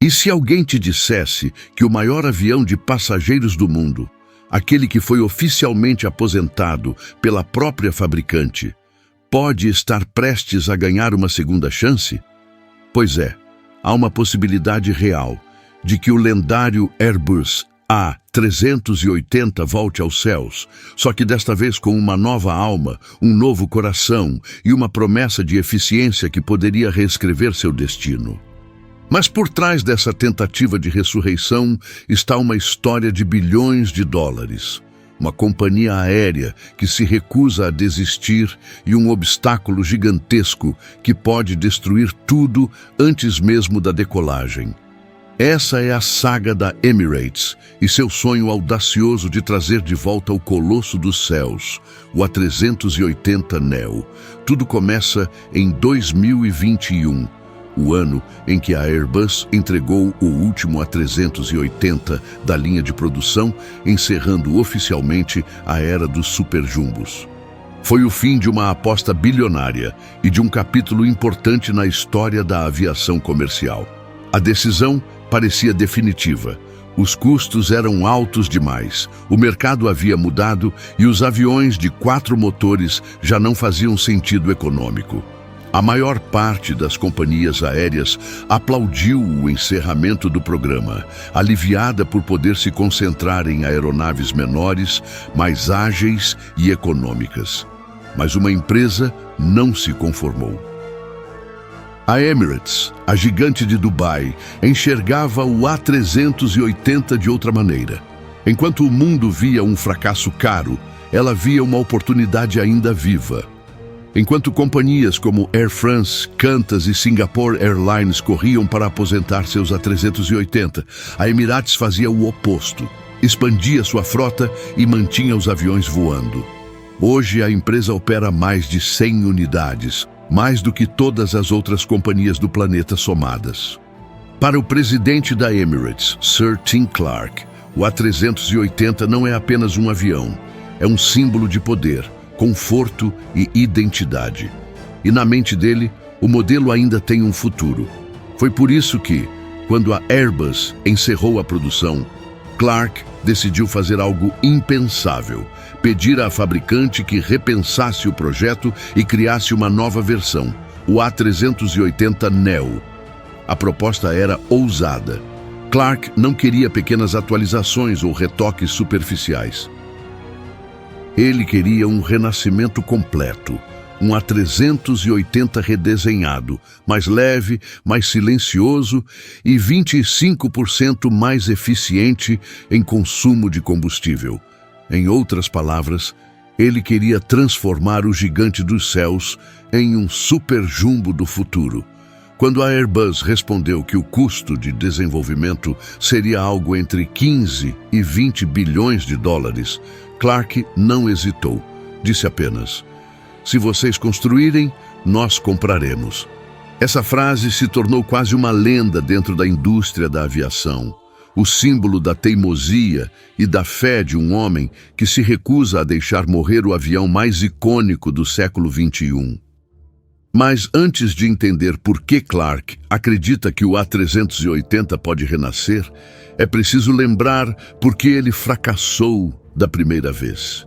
E se alguém te dissesse que o maior avião de passageiros do mundo, aquele que foi oficialmente aposentado pela própria fabricante, pode estar prestes a ganhar uma segunda chance? Pois é, há uma possibilidade real de que o lendário Airbus A380 volte aos céus, só que desta vez com uma nova alma, um novo coração e uma promessa de eficiência que poderia reescrever seu destino. Mas por trás dessa tentativa de ressurreição está uma história de bilhões de dólares. Uma companhia aérea que se recusa a desistir e um obstáculo gigantesco que pode destruir tudo antes mesmo da decolagem. Essa é a saga da Emirates e seu sonho audacioso de trazer de volta o colosso dos céus, o A380neo. Tudo começa em 2021. O ano em que a Airbus entregou o último A380 da linha de produção, encerrando oficialmente a era dos superjumbos. Foi o fim de uma aposta bilionária e de um capítulo importante na história da aviação comercial. A decisão parecia definitiva. Os custos eram altos demais, o mercado havia mudado e os aviões de 4 motores já não faziam sentido econômico. A maior parte das companhias aéreas aplaudiu o encerramento do programa, aliviada por poder se concentrar em aeronaves menores, mais ágeis e econômicas. Mas uma empresa não se conformou. A Emirates, a gigante de Dubai, enxergava o A380 de outra maneira. Enquanto o mundo via um fracasso caro, ela via uma oportunidade ainda viva. Enquanto companhias como Air France, Qantas e Singapore Airlines corriam para aposentar seus A380, a Emirates fazia o oposto. Expandia sua frota e mantinha os aviões voando. Hoje a empresa opera mais de 100 unidades, mais do que todas as outras companhias do planeta somadas. Para o presidente da Emirates, Sir Tim Clark, o A380 não é apenas um avião, é um símbolo de poder, conforto e identidade. E na mente dele, o modelo ainda tem um futuro. Foi por isso que, quando a Airbus encerrou a produção, Clark decidiu fazer algo impensável: pedir à fabricante que repensasse o projeto e criasse uma nova versão, o A380neo. A proposta era ousada. Clark não queria pequenas atualizações ou retoques superficiais. Ele queria um renascimento completo, um A380 redesenhado, mais leve, mais silencioso e 25% mais eficiente em consumo de combustível. Em outras palavras, ele queria transformar o gigante dos céus em um superjumbo do futuro. Quando a Airbus respondeu que o custo de desenvolvimento seria algo entre 15 e 20 bilhões de dólares, Clark não hesitou. Disse apenas: "Se vocês construírem, nós compraremos." Essa frase se tornou quase uma lenda dentro da indústria da aviação, o símbolo da teimosia e da fé de um homem que se recusa a deixar morrer o avião mais icônico do século XXI. Mas antes de entender por que Clark acredita que o A380 pode renascer, é preciso lembrar por que ele fracassou da primeira vez.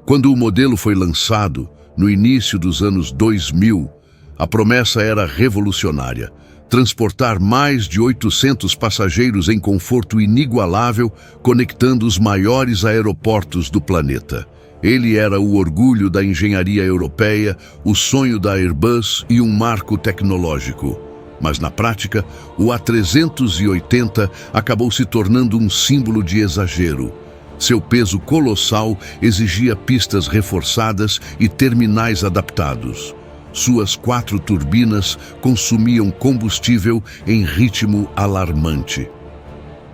Quando o modelo foi lançado, no início dos anos 2000, a promessa era revolucionária: transportar mais de 800 passageiros em conforto inigualável, conectando os maiores aeroportos do planeta. Ele era o orgulho da engenharia europeia, o sonho da Airbus e um marco tecnológico. Mas na prática, o A380 acabou se tornando um símbolo de exagero. Seu peso colossal exigia pistas reforçadas e terminais adaptados. Suas 4 turbinas consumiam combustível em ritmo alarmante.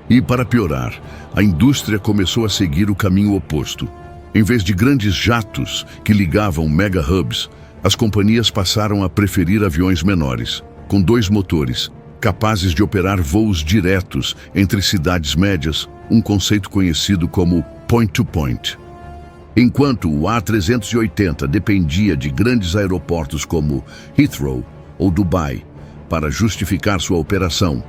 E, para piorar, a indústria começou a seguir o caminho oposto. Em vez de grandes jatos que ligavam mega hubs, as companhias passaram a preferir aviões menores, com 2 motores, capazes de operar voos diretos entre cidades médias, um conceito conhecido como point-to-point. Enquanto o A380 dependia de grandes aeroportos como Heathrow ou Dubai para justificar sua operação,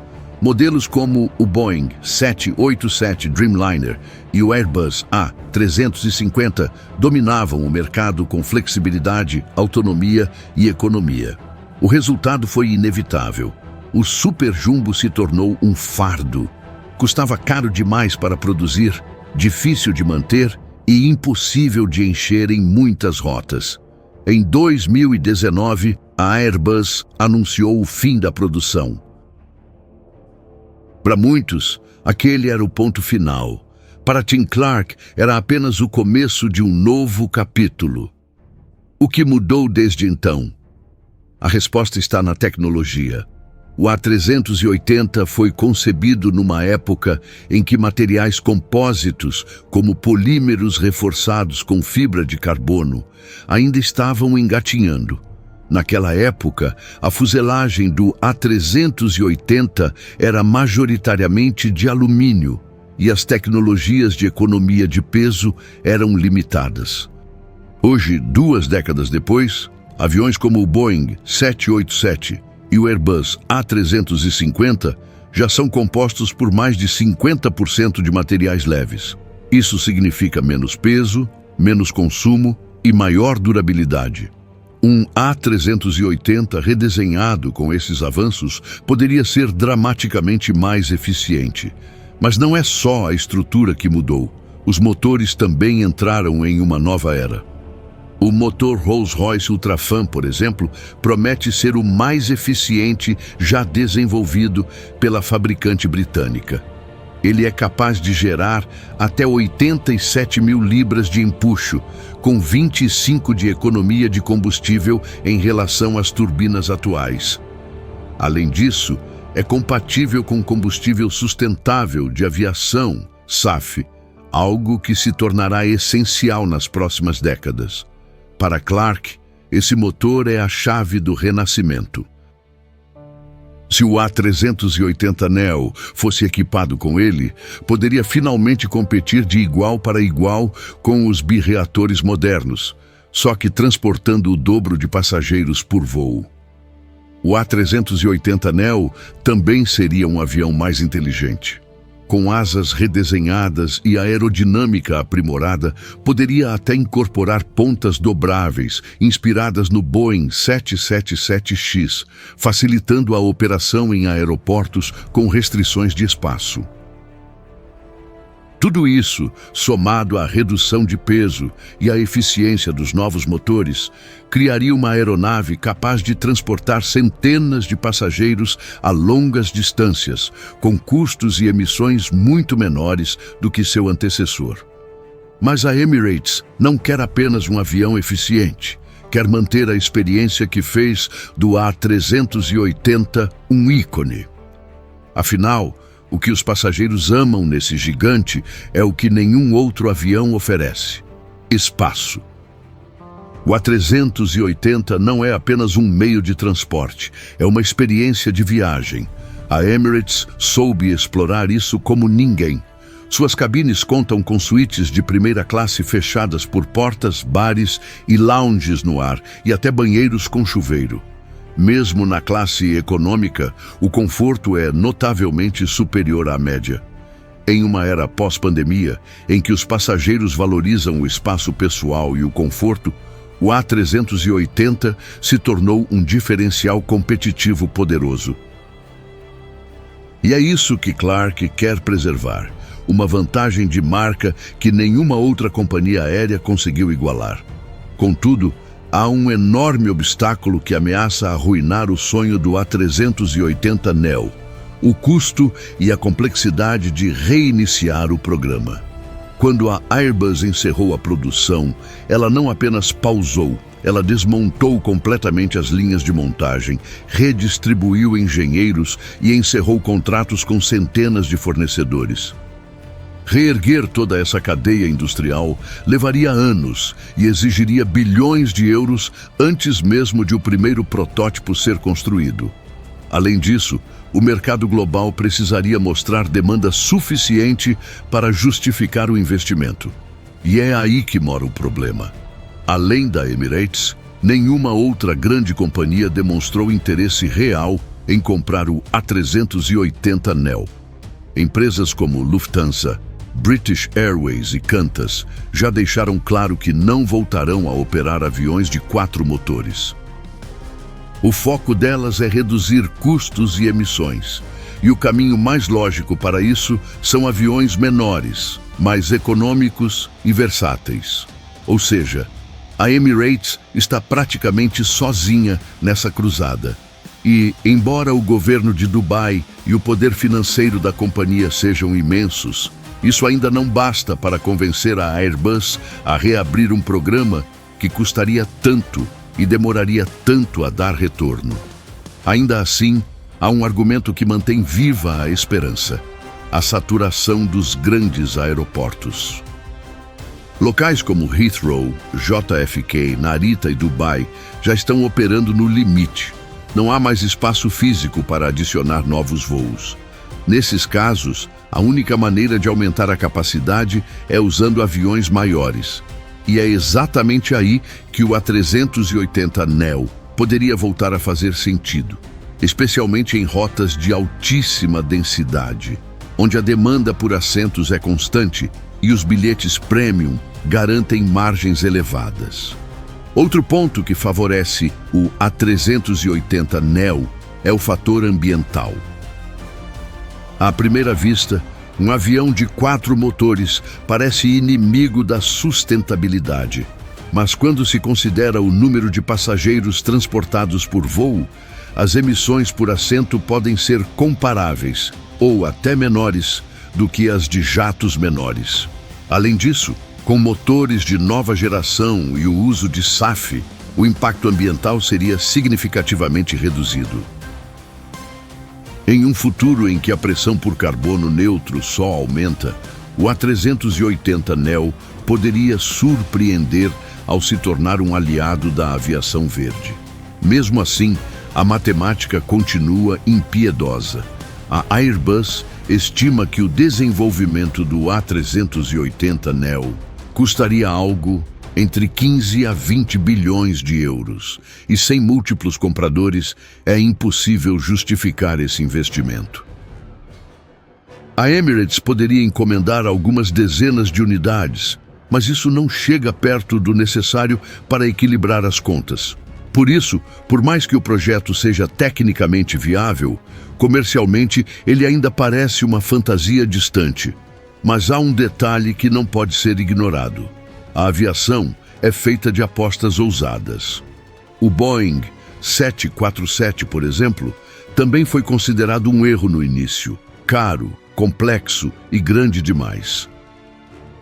Modelos como o Boeing 787 Dreamliner e o Airbus A350 dominavam o mercado com flexibilidade, autonomia e economia. O resultado foi inevitável. O Super Jumbo se tornou um fardo. Custava caro demais para produzir, difícil de manter e impossível de encher em muitas rotas. Em 2019, a Airbus anunciou o fim da produção. Para muitos, aquele era o ponto final. Para Tim Clark, era apenas o começo de um novo capítulo. O que mudou desde então? A resposta está na tecnologia. O A380 foi concebido numa época em que materiais compósitos, como polímeros reforçados com fibra de carbono, ainda estavam engatinhando. Naquela época, a fuselagem do A380 era majoritariamente de alumínio e as tecnologias de economia de peso eram limitadas. Hoje, 2 décadas depois, aviões como o Boeing 787 e o Airbus A350 já são compostos por mais de 50% de materiais leves. Isso significa menos peso, menos consumo e maior durabilidade. Um A380 redesenhado com esses avanços poderia ser dramaticamente mais eficiente. Mas não é só a estrutura que mudou. Os motores também entraram em uma nova era. O motor Rolls-Royce Ultrafan, por exemplo, promete ser o mais eficiente já desenvolvido pela fabricante britânica. Ele é capaz de gerar até 87 mil libras de empuxo, com 25 de economia de combustível em relação às turbinas atuais. Além disso, é compatível com combustível sustentável de aviação, SAF, algo que se tornará essencial nas próximas décadas. Para Clark, esse motor é a chave do renascimento. Se o A380neo fosse equipado com ele, poderia finalmente competir de igual para igual com os birreatores modernos, só que transportando o dobro de passageiros por voo. O A380neo também seria um avião mais inteligente. Com asas redesenhadas e aerodinâmica aprimorada, poderia até incorporar pontas dobráveis, inspiradas no Boeing 777X, facilitando a operação em aeroportos com restrições de espaço. Tudo isso, somado à redução de peso e à eficiência dos novos motores, criaria uma aeronave capaz de transportar centenas de passageiros a longas distâncias, com custos e emissões muito menores do que seu antecessor. Mas a Emirates não quer apenas um avião eficiente, quer manter a experiência que fez do A380 um ícone. Afinal, o que os passageiros amam nesse gigante é o que nenhum outro avião oferece: espaço. O A380 não é apenas um meio de transporte, é uma experiência de viagem. A Emirates soube explorar isso como ninguém. Suas cabines contam com suítes de primeira classe fechadas por portas, bares e lounges no ar, e até banheiros com chuveiro. Mesmo na classe econômica, o conforto é notavelmente superior à média. Em uma era pós-pandemia, em que os passageiros valorizam o espaço pessoal e o conforto, o A380 se tornou um diferencial competitivo poderoso. E é isso que Clark quer preservar, uma vantagem de marca que nenhuma outra companhia aérea conseguiu igualar. Contudo, há um enorme obstáculo que ameaça arruinar o sonho do A380neo: o custo e a complexidade de reiniciar o programa. Quando a Airbus encerrou a produção, ela não apenas pausou, ela desmontou completamente as linhas de montagem, redistribuiu engenheiros e encerrou contratos com centenas de fornecedores. Reerguer toda essa cadeia industrial levaria anos e exigiria bilhões de euros antes mesmo de o primeiro protótipo ser construído. Além disso, o mercado global precisaria mostrar demanda suficiente para justificar o investimento. E é aí que mora o problema. Além da Emirates, nenhuma outra grande companhia demonstrou interesse real em comprar o A380neo. Empresas como Lufthansa, British Airways e Qantas já deixaram claro que não voltarão a operar aviões de 4 motores. O foco delas é reduzir custos e emissões, e o caminho mais lógico para isso são aviões menores, mais econômicos e versáteis. Ou seja, a Emirates está praticamente sozinha nessa cruzada. E, embora o governo de Dubai e o poder financeiro da companhia sejam imensos, isso ainda não basta para convencer a Airbus a reabrir um programa que custaria tanto e demoraria tanto a dar retorno. Ainda assim, há um argumento que mantém viva a esperança: a saturação dos grandes aeroportos. Locais como Heathrow, JFK, Narita e Dubai já estão operando no limite. Não há mais espaço físico para adicionar novos voos. Nesses casos, a única maneira de aumentar a capacidade é usando aviões maiores. E é exatamente aí que o A380neo poderia voltar a fazer sentido, especialmente em rotas de altíssima densidade, onde a demanda por assentos é constante e os bilhetes premium garantem margens elevadas. Outro ponto que favorece o A380neo é o fator ambiental. À primeira vista, um avião de 4 motores parece inimigo da sustentabilidade. Mas quando se considera o número de passageiros transportados por voo, as emissões por assento podem ser comparáveis, ou até menores, do que as de jatos menores. Além disso, com motores de nova geração e o uso de SAF, o impacto ambiental seria significativamente reduzido. Em um futuro em que a pressão por carbono neutro só aumenta, o A380neo poderia surpreender ao se tornar um aliado da aviação verde. Mesmo assim, a matemática continua impiedosa. A Airbus estima que o desenvolvimento do A380neo custaria algo entre 15 a 20 bilhões de euros, e sem múltiplos compradores é impossível justificar esse investimento. A Emirates poderia encomendar algumas dezenas de unidades, mas isso não chega perto do necessário para equilibrar as contas. Por isso, por mais que o projeto seja tecnicamente viável, comercialmente ele ainda parece uma fantasia distante. Mas há um detalhe que não pode ser ignorado. A aviação é feita de apostas ousadas. O Boeing 747, por exemplo, também foi considerado um erro no início, caro, complexo e grande demais.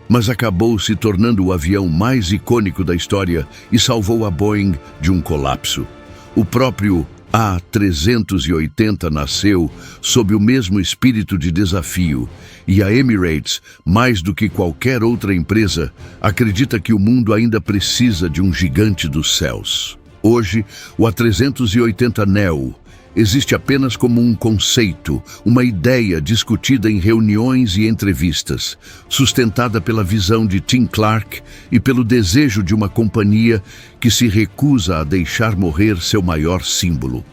Mas acabou se tornando o avião mais icônico da história e salvou a Boeing de um colapso. O próprio A380 nasceu sob o mesmo espírito de desafio, e a Emirates, mais do que qualquer outra empresa, acredita que o mundo ainda precisa de um gigante dos céus. Hoje, o A380neo existe apenas como um conceito, uma ideia discutida em reuniões e entrevistas, sustentada pela visão de Tim Clark e pelo desejo de uma companhia que se recusa a deixar morrer seu maior símbolo.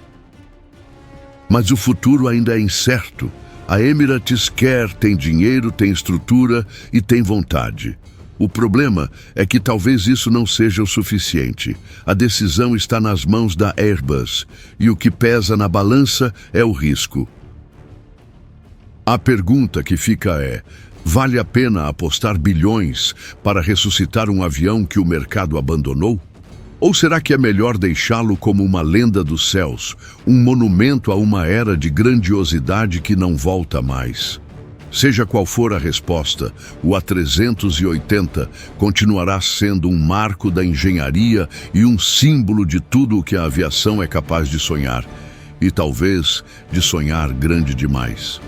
Mas o futuro ainda é incerto. A Emirates quer, tem dinheiro, tem estrutura e tem vontade. O problema é que talvez isso não seja o suficiente. A decisão está nas mãos da Airbus, e o que pesa na balança é o risco. A pergunta que fica é: vale a pena apostar bilhões para ressuscitar um avião que o mercado abandonou? Ou será que é melhor deixá-lo como uma lenda dos céus, um monumento a uma era de grandiosidade que não volta mais? Seja qual for a resposta, o A380 continuará sendo um marco da engenharia e um símbolo de tudo o que a aviação é capaz de sonhar, e talvez de sonhar grande demais.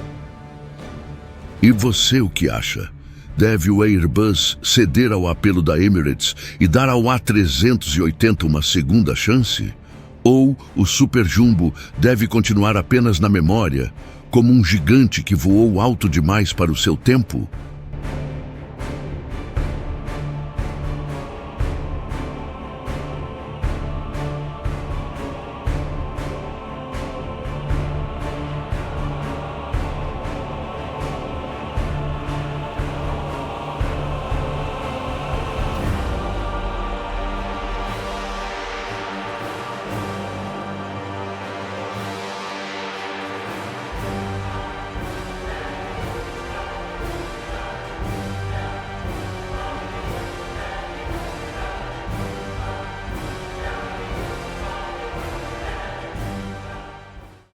E você o que acha? Deve o Airbus ceder ao apelo da Emirates e dar ao A380 uma segunda chance? Ou o Super Jumbo deve continuar apenas na memória, como um gigante que voou alto demais para o seu tempo?